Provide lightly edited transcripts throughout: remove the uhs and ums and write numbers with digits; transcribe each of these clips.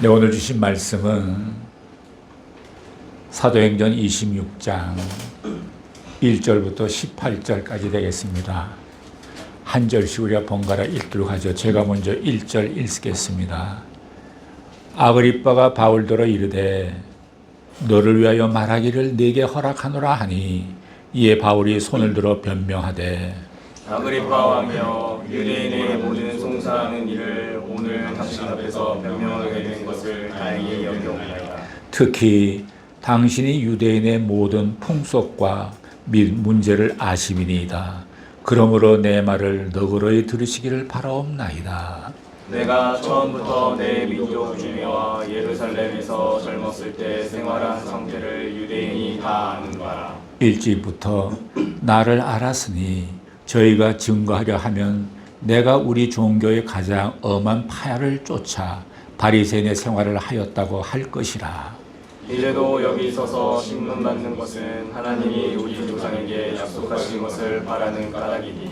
네, 오늘 주신 말씀은 사도행전 26장 1절부터 18절까지 되겠습니다. 한 절씩 우리가 번갈아 읽도록 하죠. 제가 먼저 1절 읽겠습니다. 아그리빠가 바울더러 이르되 너를 위하여 말하기를 네게 허락하노라 하니 이에 바울이 손을 들어 변명하되 아그리빠 왕이여, 유대인의 모든 송사하는 일을 오늘 당신 앞에서 변명하게 된 것을 다행히 여겨옵나이다. 특히 당신이 유대인의 모든 풍속과 및 문제를 아심이니이다. 그러므로 내 말을 너그러이 들으시기를 바라옵나이다. 내가 처음부터 내 민족 중에와 예루살렘에서 젊었을 때 생활한 상태를 유대인이 다 아는 바라. 1절부터 나를 알았으니 저희가 증거하려 하면 내가 우리 종교의 가장 엄한 파야를 쫓아 바리새인의 생활을 하였다고 할 것이라. 이제도 여기 서서 신문받는 것은 하나님이 우리 조상에게 약속하신 것을 바라는 까닭이니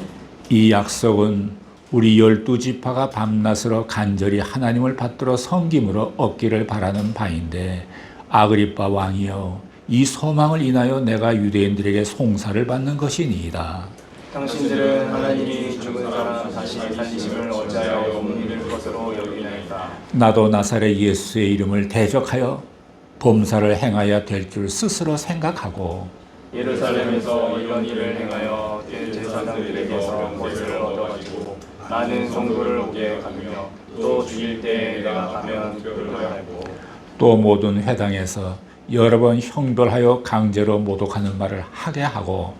이 약속은 우리 12지파가 밤낮으로 간절히 하나님을 받들어 섬김으로 얻기를 바라는 바인데 아그리빠 왕이여, 이 소망을 인하여 내가 유대인들에게 송사를 받는 것이니이다. 당신들은 하나님이 죽은 사람 다시 살리심을 어찌하여 못 믿을 것으로 여기나이다. 나도 나사렛 예수의 이름을 대적하여 범사를 행하여야 될 줄 스스로 생각하고 예루살렘에서 이런 일을 행하여 대제사장들에게서 것을 얻어가지고 많은 성도를 오게 하며 또 죽일 때 내가 가면 불효하고 또 모든 회당에서 여러 번 형벌하여 강제로 모독하는 말을 하게 하고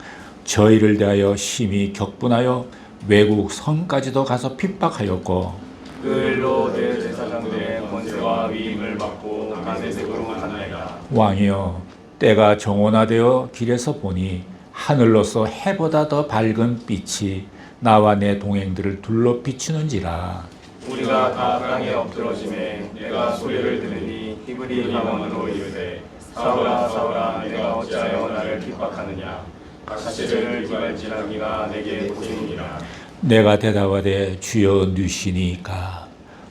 저희를 대하여 심히 격분하여 외국 성까지도 가서 핍박하였고 그 일로 대제사장들의 권세와 위임을 받고 가세색으로 갔나이다. 왕이여, 때가 정원화되어 길에서 보니 하늘로서 해보다 더 밝은 빛이 나와 내 동행들을 둘러 비추는지라. 우리가 다 땅에 엎드러짐에 내가 소리를 들으니 히브리 방언으로 이르되 사울아 사울아 내가 어찌하여 나를 핍박하느냐. 사실을 기발지라기가 내게 보이니라. 내가 대답하되 주여 누시니까.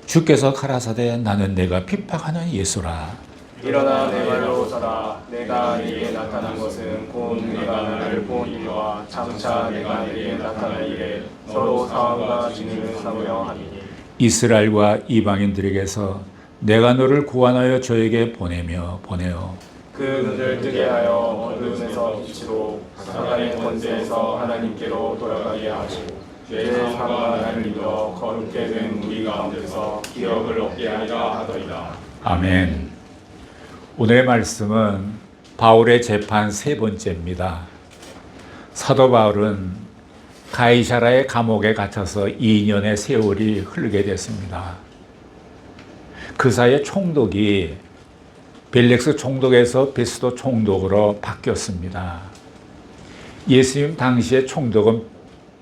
주께서 가라사대 나는 내가 핍박하는 예수라. 일어나 내 말로 서라. 내가 네게 나타난 것은 곧 네가 나를 본 일과 장차 내가 네게 나타날 일에 서로 상황과 진위를 삼으려 하니 이스라엘과 이방인들에게서 내가 너를 구원하여 저에게 보내어 그 눈을 뜨게 하여 어둠에서 빛으로 사단의 권세에서 하나님께로 돌아가게 하고 죄의 상과 나를 믿어 거룩게 된 우리 가운데서 기억을 얻게 하리라 하더이다. 아멘. 오늘의 말씀은 바울의 재판 세 번째입니다. 사도 바울은 가이사라의 감옥에 갇혀서 2년의 세월이 흐르게 됐습니다. 그 사이에 총독이 벨렉스 총독에서 베스도 총독으로 바뀌었습니다. 예수님 당시의 총독은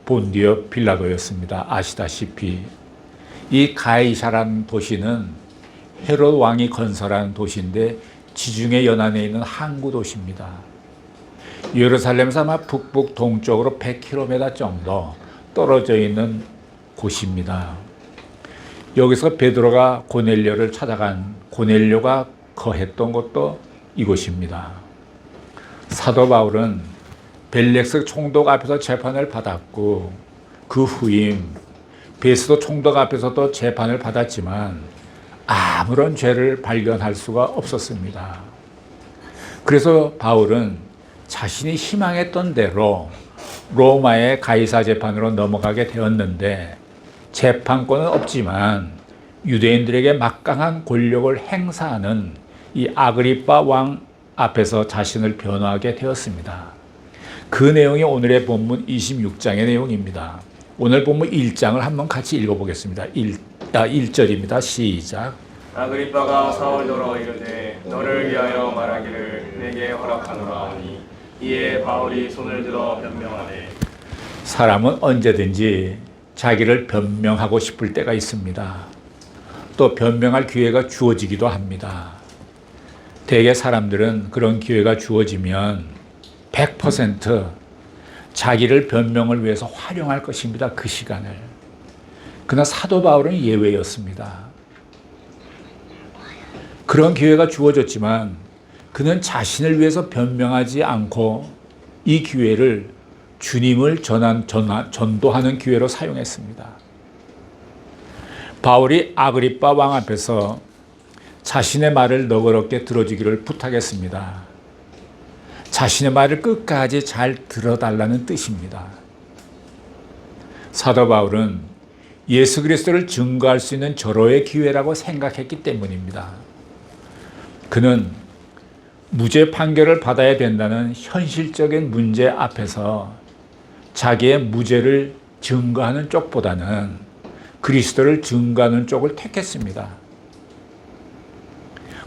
본디오 빌라도였습니다. 아시다시피 이 가이사라는 도시는 헤롯 왕이 건설한 도시인데 지중해 연안에 있는 항구 도시입니다. 예루살렘에서 아마 북북 동쪽으로 100km 정도 떨어져 있는 곳입니다. 여기서 베드로가 고넬료를 찾아간 고넬료가 거했던 곳도 이곳입니다. 사도 바울은 벨렉스 총독 앞에서 재판을 받았고 그 후임 베스도 총독 앞에서도 재판을 받았지만 아무런 죄를 발견할 수가 없었습니다. 그래서 바울은 자신이 희망했던 대로 로마의 가이사 재판으로 넘어가게 되었는데 재판권은 없지만 유대인들에게 막강한 권력을 행사하는 이 아그리빠 왕 앞에서 자신을 변호하게 되었습니다. 그 내용이 오늘의 본문 26장의 내용입니다. 오늘 본문 1장을 한번 같이 읽어보겠습니다. 1절입니다. 시작. 아그리빠가 사울더러 이르되 너를 위하여 말하기를 내게 허락하노라 하니 이에 바울이 손을 들어 변명하되 사람은 언제든지 자기를 변명하고 싶을 때가 있습니다. 또 변명할 기회가 주어지기도 합니다. 대개 사람들은 그런 기회가 주어지면 100% 자기를 변명을 위해서 활용할 것입니다. 그 시간을. 그러나 사도 바울은 예외였습니다. 그런 기회가 주어졌지만 그는 자신을 위해서 변명하지 않고 이 기회를 주님을 전도하는 기회로 사용했습니다. 바울이 아그리빠 왕 앞에서 자신의 말을 너그럽게 들어주기를 부탁했습니다. 자신의 말을 끝까지 잘 들어달라는 뜻입니다. 사도 바울은 예수 그리스도를 증거할 수 있는 절호의 기회라고 생각했기 때문입니다. 그는 무죄 판결을 받아야 된다는 현실적인 문제 앞에서 자기의 무죄를 증거하는 쪽보다는 그리스도를 증거하는 쪽을 택했습니다.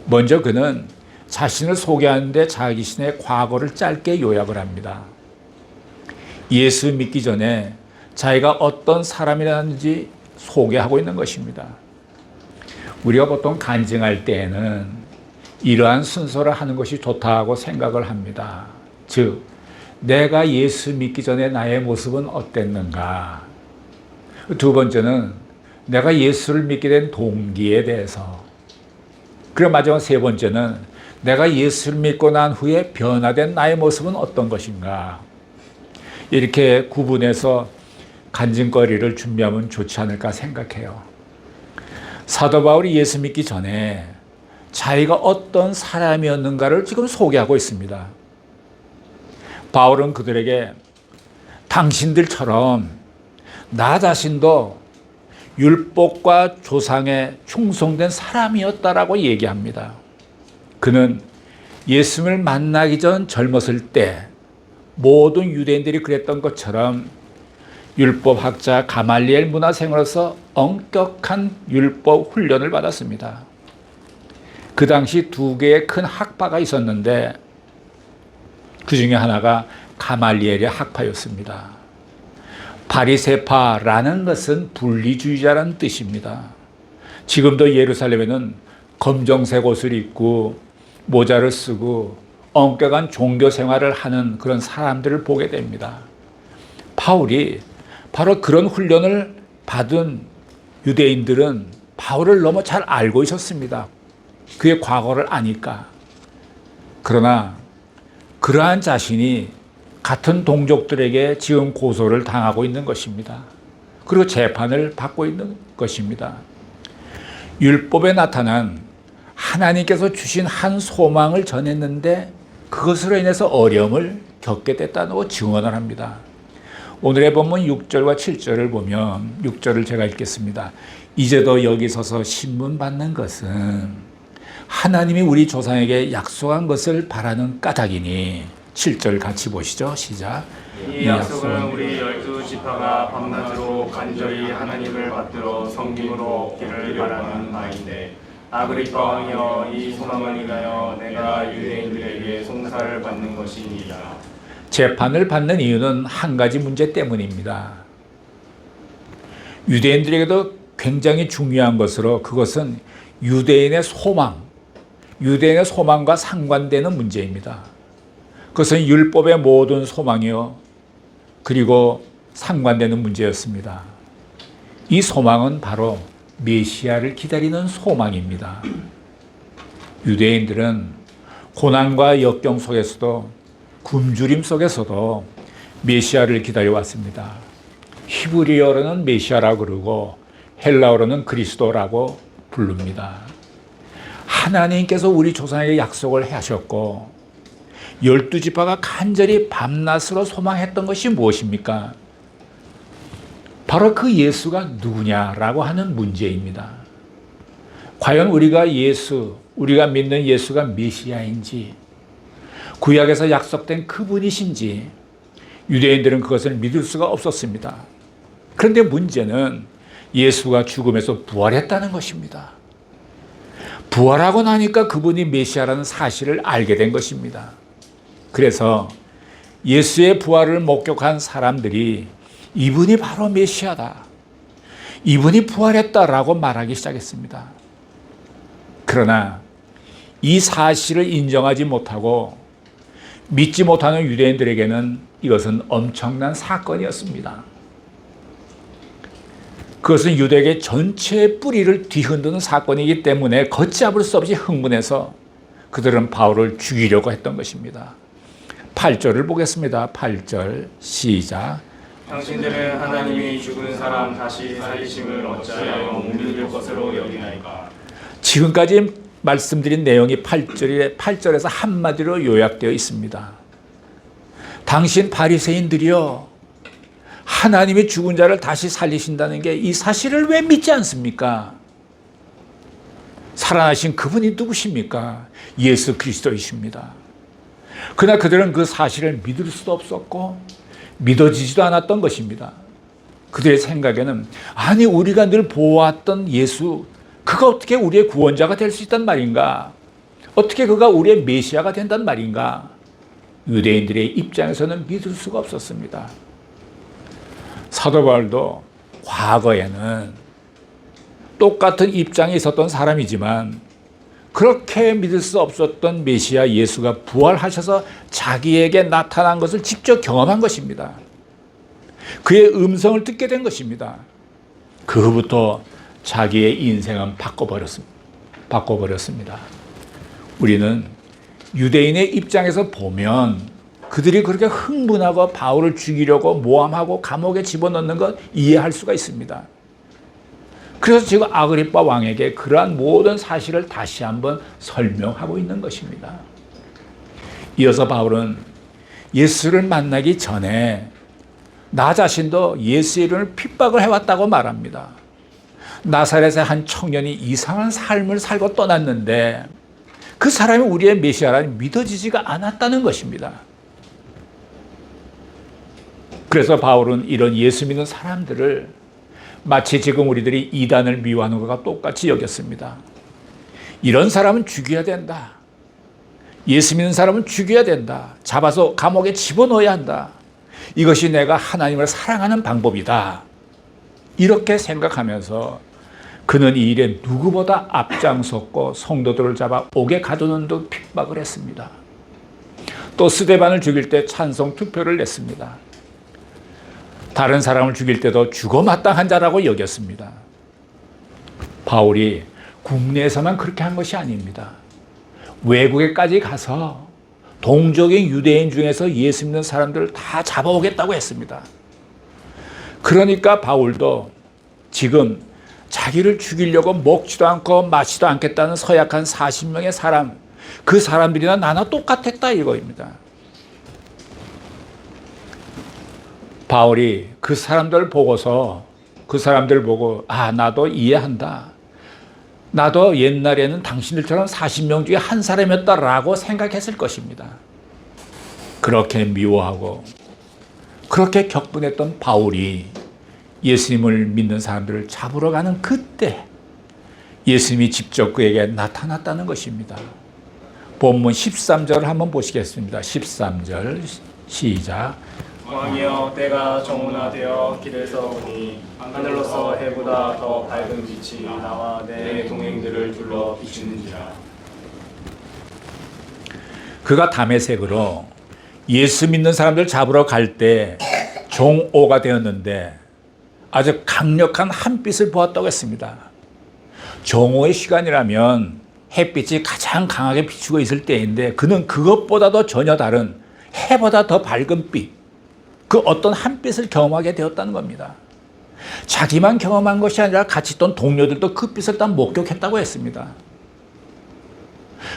먼저 그는 자신을 소개하는데 자신의 과거를 짧게 요약을 합니다. 예수 믿기 전에 자기가 어떤 사람이라는지 소개하고 있는 것입니다. 우리가 보통 간증할 때에는 이러한 순서를 하는 것이 좋다고 생각을 합니다. 즉, 내가 예수 믿기 전에 나의 모습은 어땠는가? 두 번째는 내가 예수를 믿게 된 동기에 대해서. 그리고 마지막 세 번째는 내가 예수를 믿고 난 후에 변화된 나의 모습은 어떤 것인가? 이렇게 구분해서 간증거리를 준비하면 좋지 않을까 생각해요. 사도 바울이 예수 믿기 전에 자기가 어떤 사람이었는가를 지금 소개하고 있습니다. 바울은 그들에게 당신들처럼 나 자신도 율법과 조상에 충성된 사람이었다라고 얘기합니다. 그는 예수를 만나기 전 젊었을 때 모든 유대인들이 그랬던 것처럼 율법학자 가말리엘 문화생으로서 엄격한 율법 훈련을 받았습니다. 그 당시 두 개의 큰 학파가 있었는데 그 중에 하나가 가말리엘의 학파였습니다. 바리새파라는 것은 분리주의자라는 뜻입니다. 지금도 예루살렘에는 검정색 옷을 입고 모자를 쓰고 엄격한 종교 생활을 하는 그런 사람들을 보게 됩니다. 바울이 바로 그런 훈련을 받은 유대인들은 바울을 너무 잘 알고 있었습니다. 그의 과거를 아니까. 그러나 그러한 자신이 같은 동족들에게 지금 고소를 당하고 있는 것입니다. 그리고 재판을 받고 있는 것입니다. 율법에 나타난 하나님께서 주신 한 소망을 전했는데 그것으로 인해서 어려움을 겪게 됐다고 증언을 합니다. 오늘의 본문 6절과 7절을 보면 6절을 제가 읽겠습니다. 이제도 여기 서서 신문 받는 것은 하나님이 우리 조상에게 약속한 것을 바라는 까닭이니 7절 같이 보시죠. 시작. 이 약속은 우리 12지파가 밤낮으로 간절히 하나님을 받들어 섬김으로 얻기를 바라는 바인데 아그리빠 왕이여 이 소망을 인하여 내가 유대인들에게 송사를 받는 것이니이다. 재판을 받는 이유는 한 가지 문제 때문입니다. 유대인들에게도 굉장히 중요한 것으로 그것은 유대인의 소망과 상관되는 문제입니다. 그것은 율법의 모든 소망이요. 그리고 상관되는 문제였습니다. 이 소망은 바로 메시아를 기다리는 소망입니다. 유대인들은 고난과 역경 속에서도 굶주림 속에서도 메시아를 기다려왔습니다. 히브리어로는 메시아라고 그러고 헬라어로는 그리스도라고 부릅니다. 하나님께서 우리 조상에게 약속을 하셨고 12지파가 간절히 밤낮으로 소망했던 것이 무엇입니까? 바로 그 예수가 누구냐라고 하는 문제입니다. 과연 우리가 믿는 예수가 메시아인지 구약에서 약속된 그분이신지 유대인들은 그것을 믿을 수가 없었습니다. 그런데 문제는 예수가 죽음에서 부활했다는 것입니다. 부활하고 나니까 그분이 메시아라는 사실을 알게 된 것입니다. 그래서 예수의 부활을 목격한 사람들이 이분이 바로 메시아다. 이분이 부활했다라고 말하기 시작했습니다. 그러나 이 사실을 인정하지 못하고 믿지 못하는 유대인들에게는 이것은 엄청난 사건이었습니다. 그것은 유대계 전체의 뿌리를 뒤흔드는 사건이기 때문에 걷잡을 수 없이 흥분해서 그들은 바울을 죽이려고 했던 것입니다. 8절을 보겠습니다. 8절 시작. 당신들은 하나님이 죽은 사람 다시 살리심을 어찌하여 못 믿을 것으로 여기나이까. 지금까지 말씀드린 내용이 8절에서 한마디로 요약되어 있습니다. 당신 바리새인들이여, 하나님이 죽은 자를 다시 살리신다는 게 이 사실을 왜 믿지 않습니까? 살아나신 그분이 누구십니까? 예수 그리스도이십니다. 그러나 그들은 그 사실을 믿을 수도 없었고 믿어지지도 않았던 것입니다. 그들의 생각에는 아니 우리가 늘 보았던 예수, 그가 어떻게 우리의 구원자가 될 수 있단 말인가? 어떻게 그가 우리의 메시아가 된단 말인가? 유대인들의 입장에서는 믿을 수가 없었습니다. 사도 바울도 과거에는 똑같은 입장에 있었던 사람이지만 그렇게 믿을 수 없었던 메시아 예수가 부활하셔서 자기에게 나타난 것을 직접 경험한 것입니다. 그의 음성을 듣게 된 것입니다. 그 후부터 자기의 인생은 바꿔버렸습니다. 우리는 유대인의 입장에서 보면 그들이 그렇게 흥분하고 바울을 죽이려고 모함하고 감옥에 집어넣는 것 이해할 수가 있습니다. 그래서 지금 아그리빠 왕에게 그러한 모든 사실을 다시 한번 설명하고 있는 것입니다. 이어서 바울은 예수를 만나기 전에 나 자신도 예수의 이름을 핍박을 해왔다고 말합니다. 나사렛의 한 청년이 이상한 삶을 살고 떠났는데 그 사람이 우리의 메시아라니 믿어지지가 않았다는 것입니다. 그래서 바울은 이런 예수 믿는 사람들을 마치 지금 우리들이 이단을 미워하는 것과 똑같이 여겼습니다. 이런 사람은 죽여야 된다. 예수 믿는 사람은 죽여야 된다. 잡아서 감옥에 집어넣어야 한다. 이것이 내가 하나님을 사랑하는 방법이다. 이렇게 생각하면서 그는 이 일에 누구보다 앞장섰고 성도들을 잡아 옥에 가두는 등 핍박을 했습니다. 또 스데반을 죽일 때 찬성 투표를 냈습니다. 다른 사람을 죽일 때도 죽어 마땅한 자라고 여겼습니다. 바울이 국내에서만 그렇게 한 것이 아닙니다. 외국에까지 가서 동족인 유대인 중에서 예수 믿는 사람들을 다 잡아오겠다고 했습니다. 그러니까 바울도 지금 자기를 죽이려고 먹지도 않고 마시지도 않겠다는 서약한 40명의 사람, 그 사람들이나 나나 똑같았다 이거입니다. 바울이 그 사람들 보고서 그 사람들 보고 나도 이해한다. 나도 옛날에는 당신들처럼 40명 중에 한 사람이었다라고 생각했을 것입니다. 그렇게 미워하고 그렇게 격분했던 바울이 예수님을 믿는 사람들을 잡으러 가는 그때 예수님이 직접 그에게 나타났다는 것입니다. 본문 13절을 한번 보시겠습니다. 13절 시작. 왕이여, 때가 정오나되어 길에서 보니 하늘로서 해보다 더 밝은 빛이 나와 내 동행들을 둘러 비추는지라. 그가 다메섹으로 예수 믿는 사람들 잡으러 갈 때 정오가 되었는데 아주 강력한 한빛을 보았다고 했습니다. 정오의 시간이라면 햇빛이 가장 강하게 비추고 있을 때인데 그는 그것보다도 전혀 다른 해보다 더 밝은 빛, 그 어떤 한빛을 경험하게 되었다는 겁니다. 자기만 경험한 것이 아니라 같이 있던 동료들도 그 빛을 다 목격했다고 했습니다.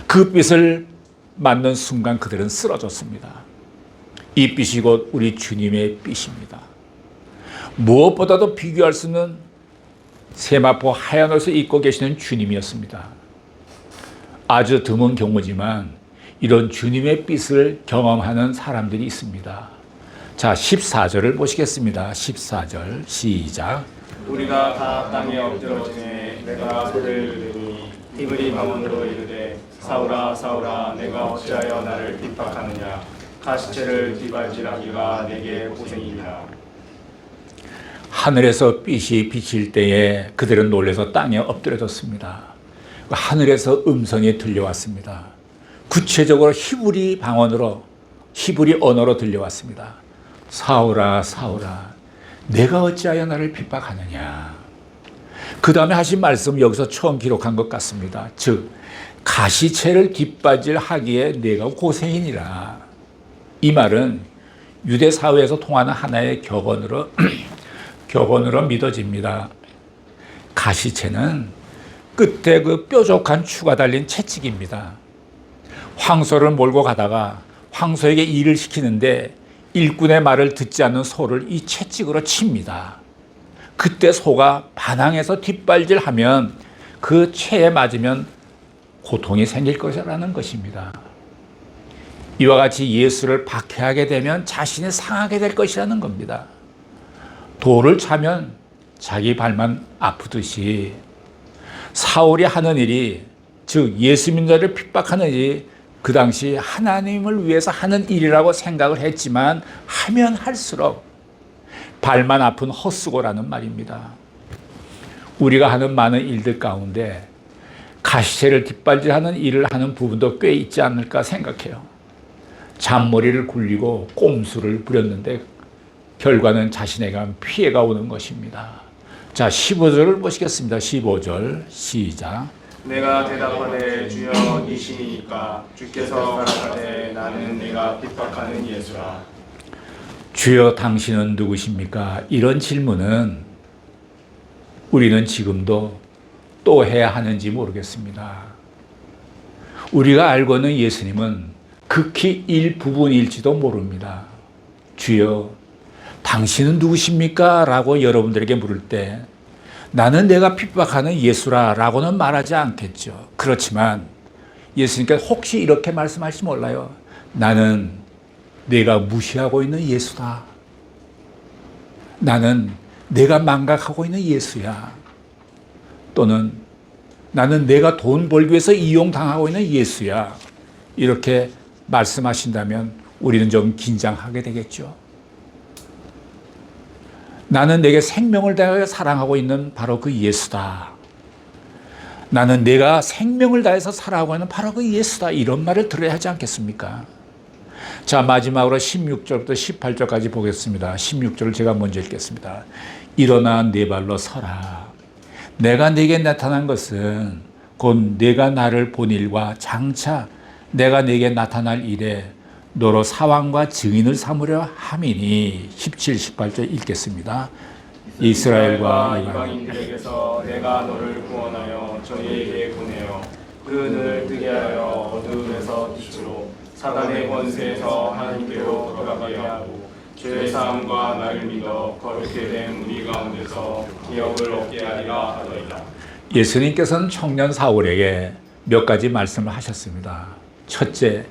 그 빛을 맞는 순간 그들은 쓰러졌습니다. 이 빛이 곧 우리 주님의 빛입니다. 무엇보다도 비교할 수 없는 세마포 하얀 옷을 입고 계시는 주님이었습니다. 아주 드문 경우지만 이런 주님의 빛을 경험하는 사람들이 있습니다. 자, 14절을 보시겠습니다. 14절 시작. 우리가 다 땅에 엎드러지네 내가 소리를 내니 히브리 방언으로 이르되 사울아 사울아 내가 어찌하여 나를 핍박하느냐 가시체를 뒷발질하기가 내게 고생이니라. 하늘에서 빛이 비칠 때에 그들은 놀라서 땅에 엎드려졌습니다. 하늘에서 음성이 들려왔습니다. 구체적으로 히브리 언어로 들려왔습니다. 사울아 사울아 내가 어찌하여 나를 핍박하느냐. 그 다음에 하신 말씀 여기서 처음 기록한 것 같습니다. 즉 가시채를 뒷바질하기에 내가 고생이니라. 이 말은 유대 사회에서 통하는 하나의 격언으로 믿어집니다. 가시채는 끝에 그 뾰족한 추가 달린 채찍입니다. 황소를 몰고 가다가 황소에게 일을 시키는데 일꾼의 말을 듣지 않는 소를 이 채찍으로 칩니다. 그때 소가 반항해서 뒷발질하면 그 채에 맞으면 고통이 생길 것이라는 것입니다. 이와 같이 예수를 박해하게 되면 자신이 상하게 될 것이라는 겁니다. 돌을 차면 자기 발만 아프듯이 사울이 하는 일이, 즉 예수 믿는 자를 핍박하는 일이 그 당시 하나님을 위해서 하는 일이라고 생각을 했지만 하면 할수록 발만 아픈 헛수고라는 말입니다. 우리가 하는 많은 일들 가운데 가시채를 뒷발질하는 일을 하는 부분도 꽤 있지 않을까 생각해요. 잔머리를 굴리고 꼼수를 부렸는데 결과는 자신에게 피해가 오는 것입니다. 자, 15절을 보시겠습니다. 15절 시작. 내가 대답하되 주여 이시니까 주께서 가라사대 나는 내가 핍박하는 예수라. 주여 당신은 누구십니까? 이런 질문은 우리는 지금도 또 해야 하는지 모르겠습니다. 우리가 알고 있는 예수님은 극히 일부분일지도 모릅니다. 주여 당신은 누구십니까? 라고 여러분들에게 물을 때 나는 내가 핍박하는 예수라 라고는 말하지 않겠죠. 그렇지만 예수님께서 혹시 이렇게 말씀하실지 몰라요. 나는 내가 무시하고 있는 예수다. 나는 내가 망각하고 있는 예수야. 또는 나는 내가 돈 벌기 위해서 이용당하고 있는 예수야. 이렇게 말씀하신다면 우리는 좀 긴장하게 되겠죠. 나는 내게 생명을 다해 사랑하고 있는 바로 그 예수다. 나는 내가 생명을 다해서 살아가고 있는 바로 그 예수다. 이런 말을 들어야 하지 않겠습니까? 자, 마지막으로 16절부터 18절까지 보겠습니다. 16절을 제가 먼저 읽겠습니다. 일어나 네 발로 서라. 내가 네게 나타난 것은 곧 네가 나를 본 일과 장차 내가 네게 나타날 일에 너로 사왕과 증인을 삼으려 함이니. 17, 18절 읽겠습니다. 이스라엘과 이방인들에게서 내가 너를 구원하여 저희에게 보내어 그 눈을 뜨게 하여 어두움에서 빛으로 사단의 권세에서 하나님께로 돌아가게 하고 죄의 사함과 나를 믿어 거룩게 된 우리 가운데서 기업을 얻게 하리라 하더이다. 예수님께서는 청년 사울에게 몇 가지 말씀을 하셨습니다. 첫째,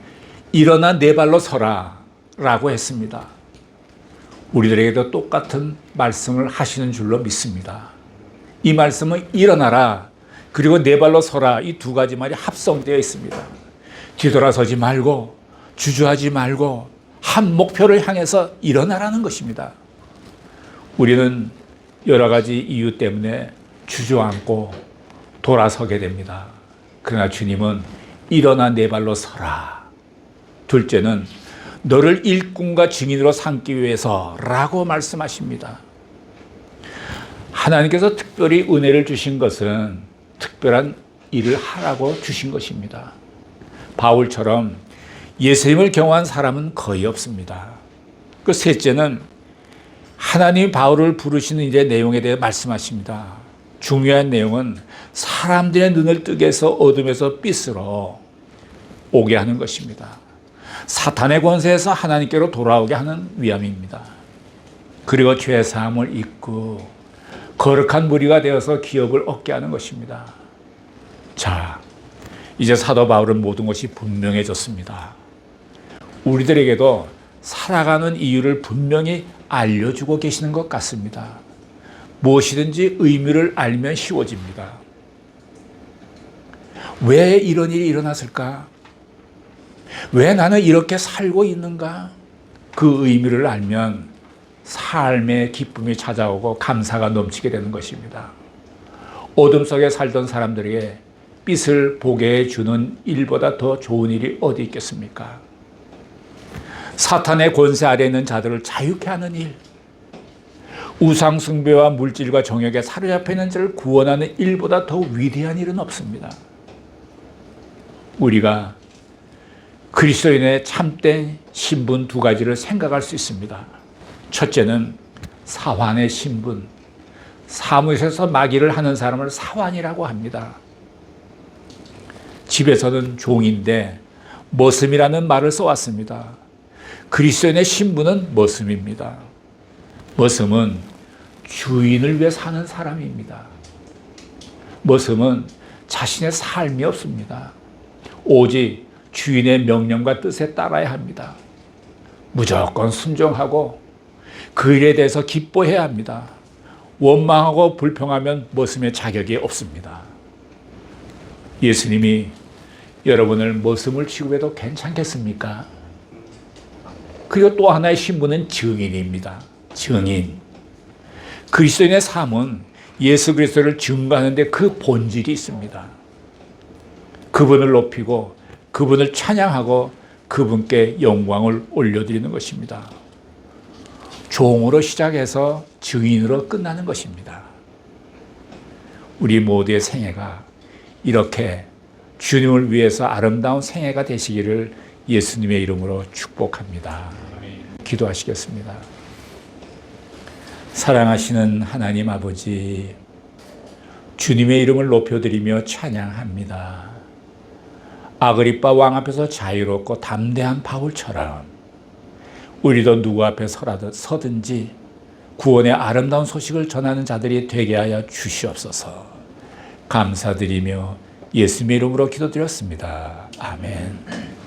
일어나 네 발로 서라 라고 했습니다. 우리들에게도 똑같은 말씀을 하시는 줄로 믿습니다. 이 말씀은 일어나라 그리고 네 발로 서라, 이 두 가지 말이 합성되어 있습니다. 뒤돌아서지 말고 주저하지 말고 한 목표를 향해서 일어나라는 것입니다. 우리는 여러 가지 이유 때문에 주저앉고 돌아서게 됩니다. 그러나 주님은 일어나 네 발로 서라. 둘째는 너를 일꾼과 증인으로 삼기 위해서라고 말씀하십니다. 하나님께서 특별히 은혜를 주신 것은 특별한 일을 하라고 주신 것입니다. 바울처럼 예수님을 경험한 사람은 거의 없습니다. 그 셋째는 하나님이 바울을 부르시는 이제 내용에 대해 말씀하십니다. 중요한 내용은 사람들의 눈을 뜨게 해서 어둠에서 빛으로 오게 하는 것입니다. 사탄의 권세에서 하나님께로 돌아오게 하는 위함입니다. 그리고 죄 사함을 잊고 거룩한 무리가 되어서 기업을 얻게 하는 것입니다. 자, 이제 사도 바울은 모든 것이 분명해졌습니다. 우리들에게도 살아가는 이유를 분명히 알려주고 계시는 것 같습니다. 무엇이든지 의미를 알면 쉬워집니다. 왜 이런 일이 일어났을까? 왜 나는 이렇게 살고 있는가? 그 의미를 알면 삶의 기쁨이 찾아오고 감사가 넘치게 되는 것입니다. 어둠 속에 살던 사람들에게 빛을 보게 해주는 일보다 더 좋은 일이 어디 있겠습니까? 사탄의 권세 아래 있는 자들을 자유케 하는 일, 우상숭배와 물질과 정욕에 사로잡혀 있는 자를 구원하는 일보다 더 위대한 일은 없습니다. 우리가 그리스도인의 참된 신분 두 가지를 생각할 수 있습니다. 첫째는 사환의 신분. 사무실에서 마귀를 하는 사람을 사환이라고 합니다. 집에서는 종인데 머슴이라는 말을 써왔습니다. 그리스도인의 신분은 머슴입니다. 머슴은 주인을 위해 사는 사람입니다. 머슴은 자신의 삶이 없습니다. 오직 주인의 명령과 뜻에 따라야 합니다. 무조건 순종하고 그 일에 대해서 기뻐해야 합니다. 원망하고 불평하면 머슴의 자격이 없습니다. 예수님이 여러분을 머슴을 취급해도 괜찮겠습니까? 그리고 또 하나의 신분은 증인입니다. 증인. 그리스도인의 삶은 예수 그리스도를 증거하는 데 그 본질이 있습니다. 그분을 높이고 그분을 찬양하고 그분께 영광을 올려드리는 것입니다. 종으로 시작해서 증인으로 끝나는 것입니다. 우리 모두의 생애가 이렇게 주님을 위해서 아름다운 생애가 되시기를 예수님의 이름으로 축복합니다. 기도하시겠습니다. 사랑하시는 하나님 아버지, 주님의 이름을 높여드리며 찬양합니다. 아그리빠 왕 앞에서 자유롭고 담대한 바울처럼 우리도 누구 앞에 서든지 구원의 아름다운 소식을 전하는 자들이 되게 하여 주시옵소서. 감사드리며 예수님의 이름으로 기도드렸습니다. 아멘.